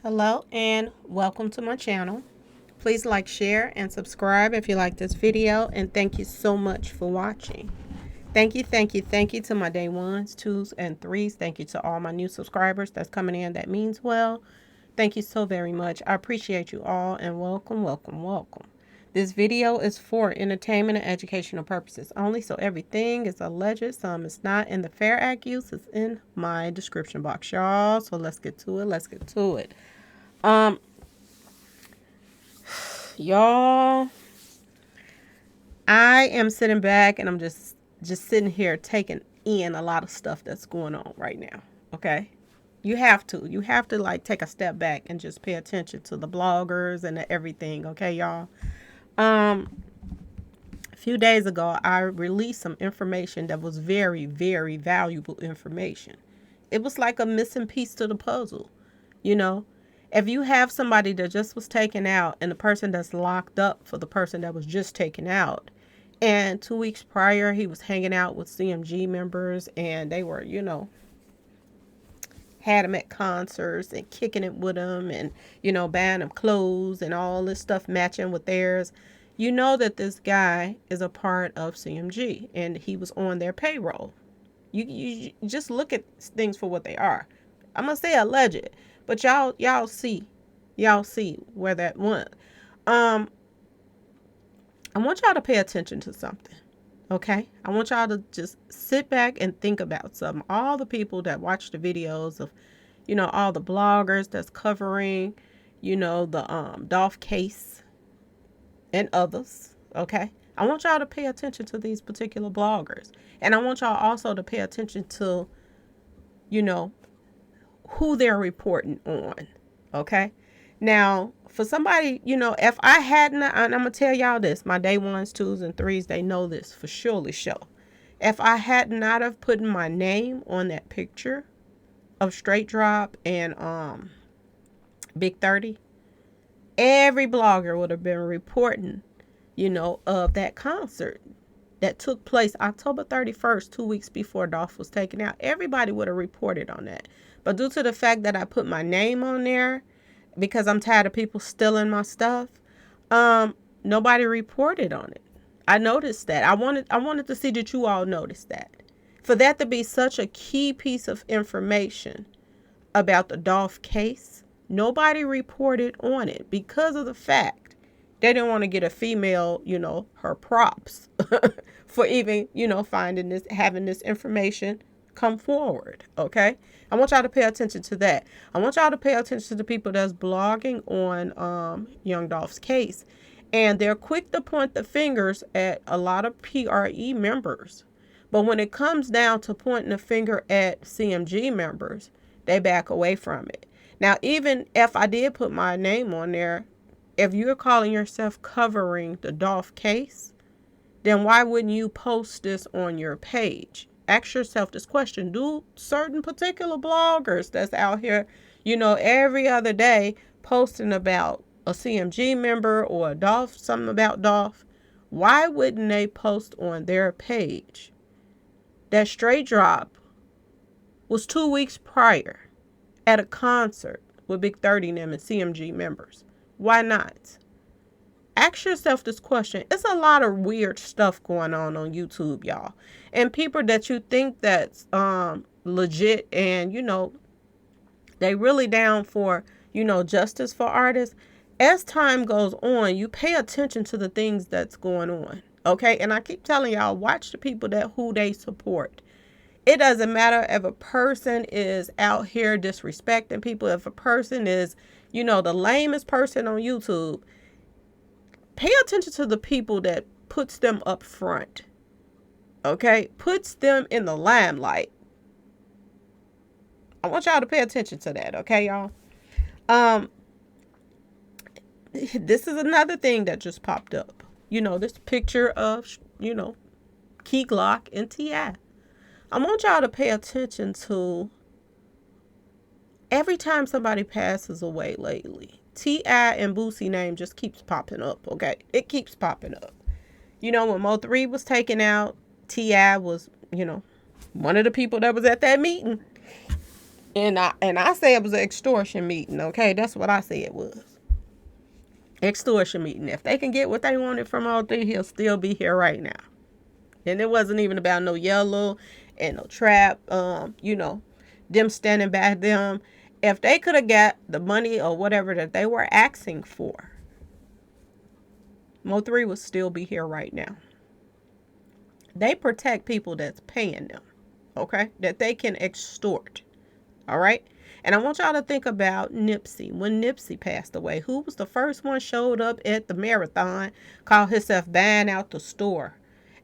Hello and welcome to my channel. Please like, share, and subscribe if you like this video, and thank you so much for watching. Thank you to my day ones, twos, and threes. Thank you to all my new subscribers that's coming in. That means well. Thank you so very much. I appreciate you all, and welcome. This video is for entertainment and educational purposes only, so everything is alleged, some is not, and the Fair Act use is in my description box, y'all. So let's get to it. Um, y'all, I am sitting back and I'm just sitting here taking in a lot of stuff that's going on right now. Okay. You have to like take a step back and just pay attention to the bloggers and everything. Okay, y'all. A few days ago, I released some information that was very, very valuable information. It was like a missing piece to the puzzle. You know, if you have somebody that just was taken out and the person that's locked up for the person that was just taken out, and 2 weeks prior, he was hanging out with CMG members and they were, had him at concerts and kicking it with him and, buying him clothes and all this stuff matching with theirs. You know that this guy is a part of CMG and he was on their payroll. You just look at things for what they are. I'm gonna say alleged, but y'all see where that went. I want y'all to pay attention to something. Okay, I want y'all to just sit back and think about something. All the people that watch the videos of, all the bloggers that's covering, the Dolph case and others. Okay, I want y'all to pay attention to these particular bloggers, and I want y'all also to pay attention to, you know, who they're reporting on. Okay. Now, for somebody, if I hadn't, and I'm going to tell y'all this, my day ones, twos, and threes, they know this for surely sure. If I had not have put my name on that picture of Straight Drop and Big 30, every blogger would have been reporting, of that concert that took place October 31st, 2 weeks before Dolph was taken out. Everybody would have reported on that. But due to the fact that I put my name on there, because I'm tired of people stealing my stuff, nobody reported on it. I noticed that. I wanted to see that you all noticed that. For that to be such a key piece of information about the Dolph case, nobody reported on it because of the fact they didn't want to get a female, her props for even, finding this, having this information come forward. Okay. I want y'all to pay attention to that. I want y'all to pay attention to the people that's blogging on Young Dolph's case. And they're quick to point the fingers at a lot of PRE members. But when it comes down to pointing the finger at CMG members, they back away from it. Now, even if I did put my name on there, if you're calling yourself covering the Dolph case, then why wouldn't you post this on your page? Ask yourself this question. Do certain particular bloggers that's out here, every other day posting about a CMG member or a Dolph, something about Dolph, why wouldn't they post on their page that Straight Drop was 2 weeks prior at a concert with Big 30 and them and CMG members? Why not? Ask yourself this question. It's a lot of weird stuff going on YouTube, y'all. And people that you think that's legit and, they really down for, justice for artists. As time goes on, you pay attention to the things that's going on. Okay? And I keep telling y'all, watch the people who they support. It doesn't matter if a person is out here disrespecting people, if a person is, the lamest person on YouTube. Pay attention to the people that puts them up front. Okay? Puts them in the limelight. I want y'all to pay attention to that, okay, y'all? This is another thing that just popped up. This picture of, Key Glock and T.I. I want y'all to pay attention to every time somebody passes away lately. T.I. and Boosie name just keeps popping up, okay? It keeps popping up. When Mo3 was taken out, T.I. was, one of the people that was at that meeting. And I say it was an extortion meeting, okay? That's what I say it was. Extortion meeting. If they can get what they wanted from all three, he'll still be here right now. And it wasn't even about no yellow and no trap. Them standing back them. If they could have got the money or whatever that they were asking for, Mo3 would still be here right now. They protect people that's paying them, okay? That they can extort, all right? And I want y'all to think about Nipsey. When Nipsey passed away, who was the first one showed up at the marathon, called himself buying out the store?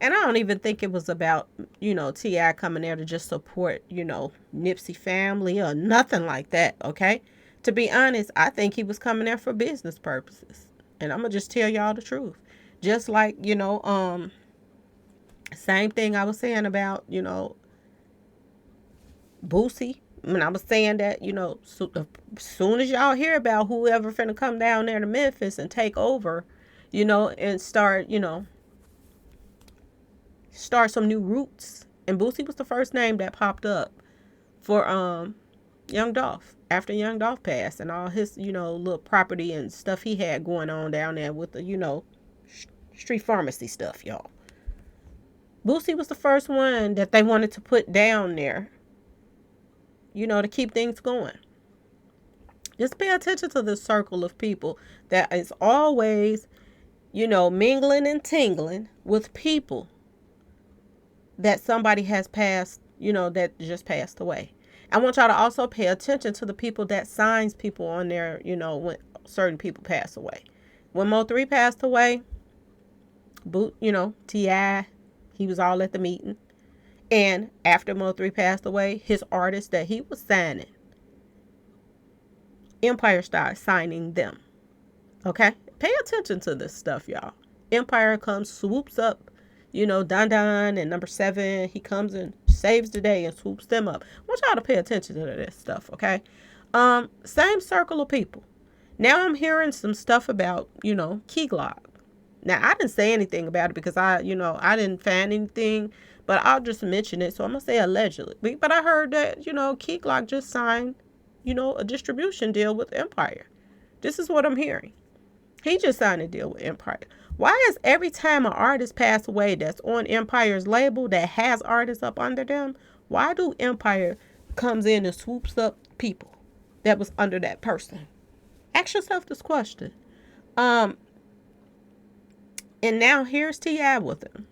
And I don't even think it was about, T.I. coming there to just support, Nipsey family or nothing like that, okay? To be honest, I think he was coming there for business purposes. And I'm going to just tell y'all the truth. Just like, same thing I was saying about, Boosie. When I was saying that, as soon as y'all hear about whoever finna come down there to Memphis and take over, and start some new roots. And Boosie was the first name that popped up for Young Dolph after Young Dolph passed and all his, little property and stuff he had going on down there with the, street pharmacy stuff, y'all. Boosie was the first one that they wanted to put down there, to keep things going. Just pay attention to this circle of people that is always, mingling and tingling with people that somebody has passed, that just passed away. I want y'all to also pay attention to the people that signs people on there, when certain people pass away. When Mo3 passed away, T.I., he was all at the meeting. And after Mo3 passed away, his artists that he was signing, Empire started signing them. Okay? Pay attention to this stuff, y'all. Empire comes, swoops up, Don Don and number 7. He comes and saves the day and swoops them up. I want y'all to pay attention to this stuff, okay? Same circle of people. Now I'm hearing some stuff about, Key Glock. Now, I didn't say anything about it because I didn't find anything, but I'll just mention it. So I'm going to say allegedly. But I heard that, Key Glock just signed, a distribution deal with Empire. This is what I'm hearing. He just signed a deal with Empire. Why is every time an artist pass away that's on Empire's label that has artists up under them, why do Empire comes in and swoops up people that was under that person? Ask yourself this question. And now here's T.I. with him.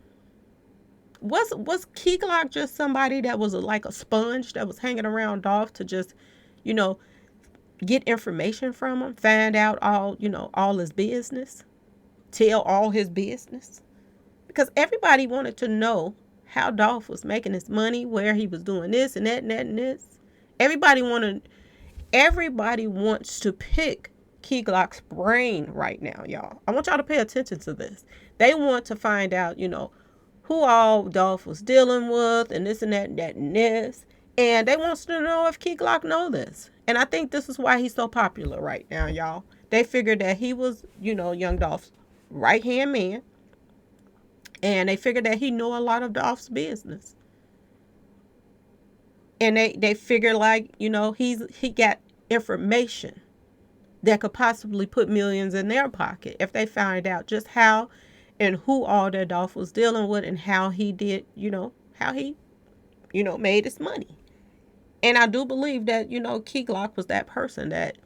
Was Key Glock just somebody that was like a sponge that was hanging around Dolph to just, get information from him, find out all his business, tell all his business? Because everybody wanted to know how Dolph was making his money, where he was doing this and that and that and this. Everybody wants to pick Key Glock's brain right now, y'all. I want y'all to pay attention to this. They want to find out, who all Dolph was dealing with and this and that and that and this. And they want to know if Key Glock know this. And I think this is why he's so popular right now, y'all. They figured that he was, Young Dolph's right-hand man. And they figured that he knew a lot of Dolph's business. And they figured he got information that could possibly put millions in their pocket if they found out just how and who all that Dolph was dealing with and how he did, how he, made his money. And I do believe that, Key Glock was that person that,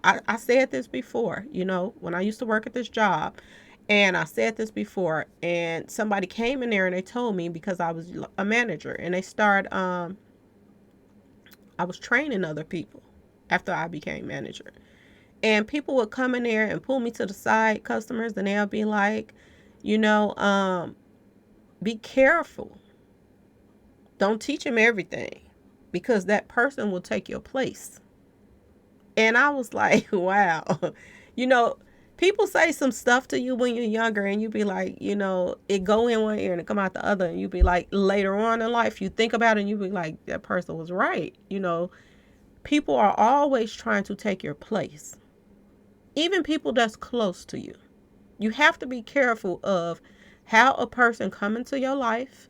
I said this before, when I used to work at this job, and I said this before, and somebody came in there and they told me, because I was a manager, and they started, I was training other people after I became manager. And people would come in there and pull me to the side, customers, and they'll be like, be careful. Don't teach him everything, because that person will take your place. And I was like, wow. People say some stuff to you when you're younger, and you be like, it go in one ear and it come out the other. And you be like, later on in life, you think about it and you be like, that person was right. People are always trying to take your place. Even people that's close to you. You have to be careful of how a person come into your life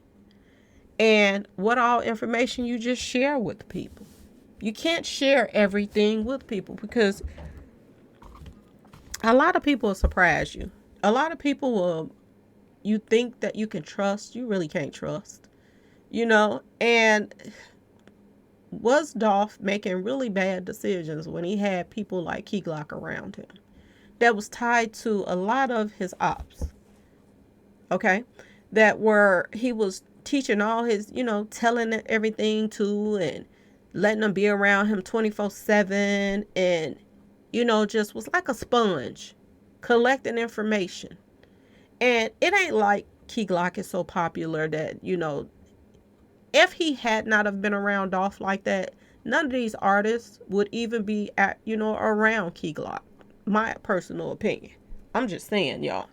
and what all information you just share with people. You can't share everything with people because a lot of people will surprise you. A lot of people will, you think that you can trust, you really can't trust, and was Dolph making really bad decisions when he had people like Key Glock around him that was tied to a lot of his ops, okay? That were, he was teaching all his, telling everything to and letting them be around him 24/7 and, just was like a sponge collecting information. And it ain't like Key Glock is so popular that, if he had not have been around Dolph like that, none of these artists would even be at, around Key Glock. My personal opinion. I'm just saying, y'all.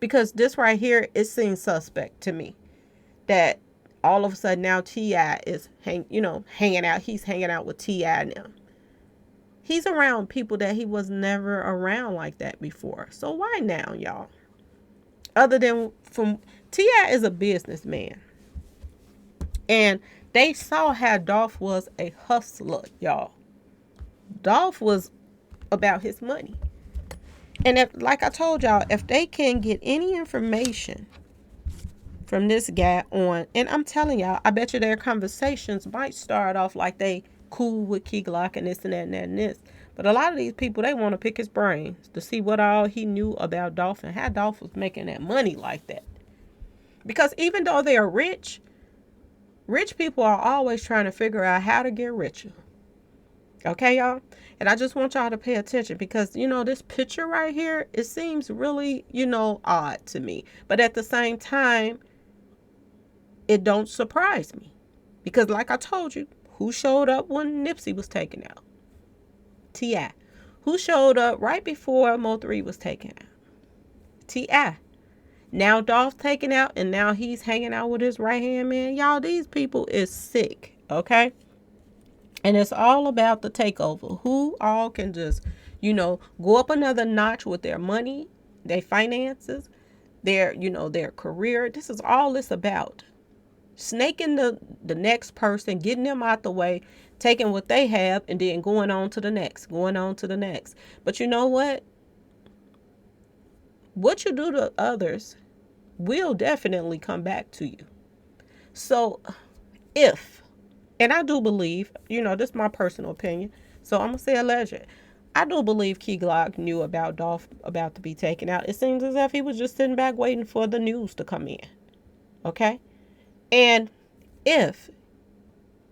Because this right here, it seems suspect to me. That all of a sudden now T.I. is hanging out. He's hanging out with T.I. now. He's around people that he was never around like that before. So why now, y'all? Other than from T.I. is a businessman. And they saw how Dolph was a hustler, y'all. Dolph was about his money. And if, like I told y'all, if they can get any information from this guy on, and I'm telling y'all, I bet you their conversations might start off like they cool with Key Glock and this and that and that and this. But a lot of these people, they want to pick his brains to see what all he knew about Dolph and how Dolph was making that money like that. Because even though they are rich people are always trying to figure out how to get richer. Okay, y'all? And I just want y'all to pay attention because, this picture right here, it seems really, odd to me. But at the same time, it don't surprise me. Because like I told you, who showed up when Nipsey was taken out? T.I. Who showed up right before Mo3 was taken out? T.I. Now Dolph's taken out and now he's hanging out with his right hand man. Y'all, these people is sick, okay? And it's all about the takeover. Who all can just, go up another notch with their money, their finances, their career. This is all it's about. Snaking the next person, getting them out the way, taking what they have, and then going on to the next, going on to the next. But you know what? What you do to others will definitely come back to you. So if, and I do believe, this is my personal opinion, so I'm going to say alleged. I do believe Key Glock knew about Dolph about to be taken out. It seems as if he was just sitting back waiting for the news to come in. Okay? And if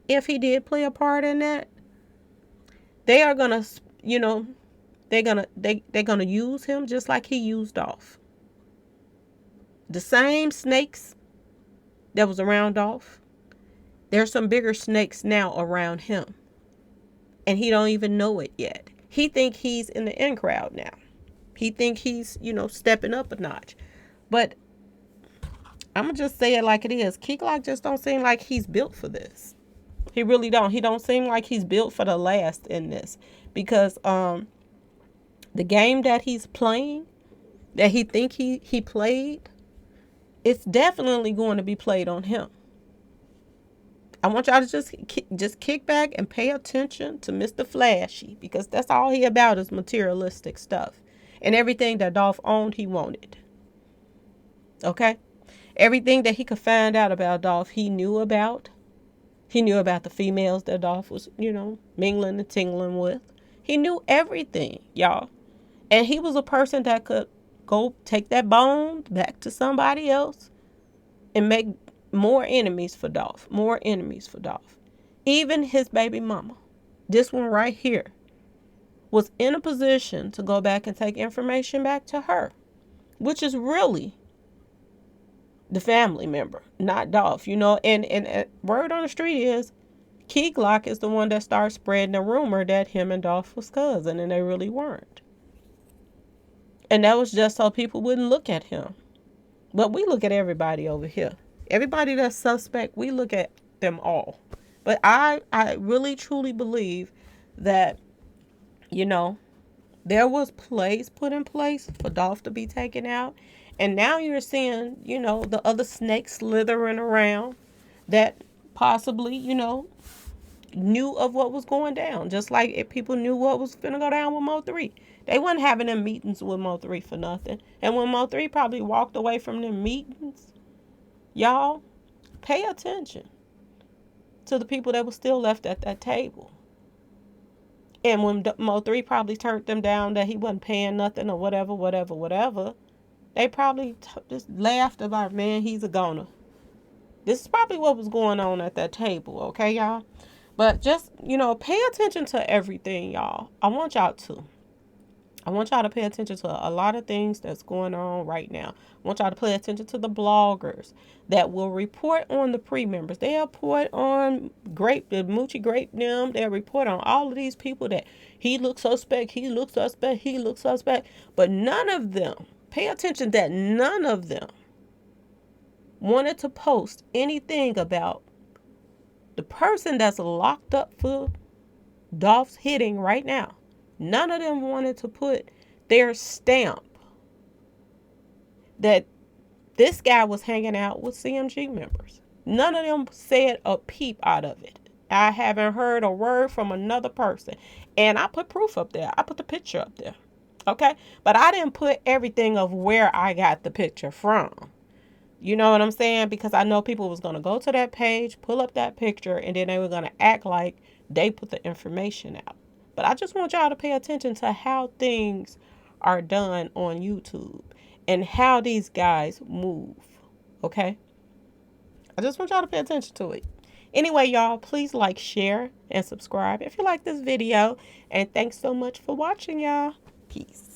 he did play a part in that, they are going to, they're going to use him just like he used Dolph. The same snakes that was around Dolph, there's some bigger snakes now around him. And he don't even know it yet. He think he's in the in crowd now. He think he's, stepping up a notch. But I'm going to just say it like it is. Key Glock just don't seem like he's built for this. He really don't. He don't seem like he's built for the last in this. Because the game that he's playing, that he think he played, it's definitely going to be played on him. I want y'all to just kick back and pay attention to Mr. Flashy, because that's all he about is materialistic stuff. And everything that Dolph owned, he wanted. Okay? Everything that he could find out about Dolph, he knew about. He knew about the females that Dolph was, mingling and tingling with. He knew everything, y'all. And he was a person that could go take that bone back to somebody else and make more enemies for Dolph. More enemies for Dolph. Even his baby mama, this one right here, was in a position to go back and take information back to her, which is really the family member, not Dolph, and word on the street is Key Glock is the one that started spreading the rumor that him and Dolph was cousin, and they really weren't. And that was just so people wouldn't look at him. But we look at everybody over here. Everybody that's suspect, we look at them all. But I really truly believe that, there was plays put in place for Dolph to be taken out. And now you're seeing, the other snakes slithering around that possibly, knew of what was going down. Just like if people knew what was finna go down with Mo 3. They wasn't having them meetings with Mo 3 for nothing. And when Mo 3 probably walked away from them meetings, y'all, pay attention to the people that were still left at that table. And when Mo 3 probably turned them down that he wasn't paying nothing or whatever, they probably just laughed about, man, he's a goner. This is probably what was going on at that table, okay, y'all? But just, pay attention to everything, y'all. I want y'all to pay attention to a lot of things that's going on right now. I want y'all to pay attention to the bloggers that will report on the pre-members. They'll report on the Moochie Grape them. They'll report on all of these people that he looks suspect. But none of them, pay attention that none of them wanted to post anything about the person that's locked up for Dolph's hitting right now. None of them wanted to put their stamp that this guy was hanging out with CMG members. None of them said a peep out of it. I haven't heard a word from another person. And I put proof up there. I put the picture up there. Okay? But I didn't put everything of where I got the picture from. You know what I'm saying? Because I know people was going to go to that page, pull up that picture, and then they were going to act like they put the information out. But I just want y'all to pay attention to how things are done on YouTube and how these guys move. Okay? I just want y'all to pay attention to it. Anyway, y'all, please like, share, and subscribe if you like this video. And thanks so much for watching, y'all. Peace.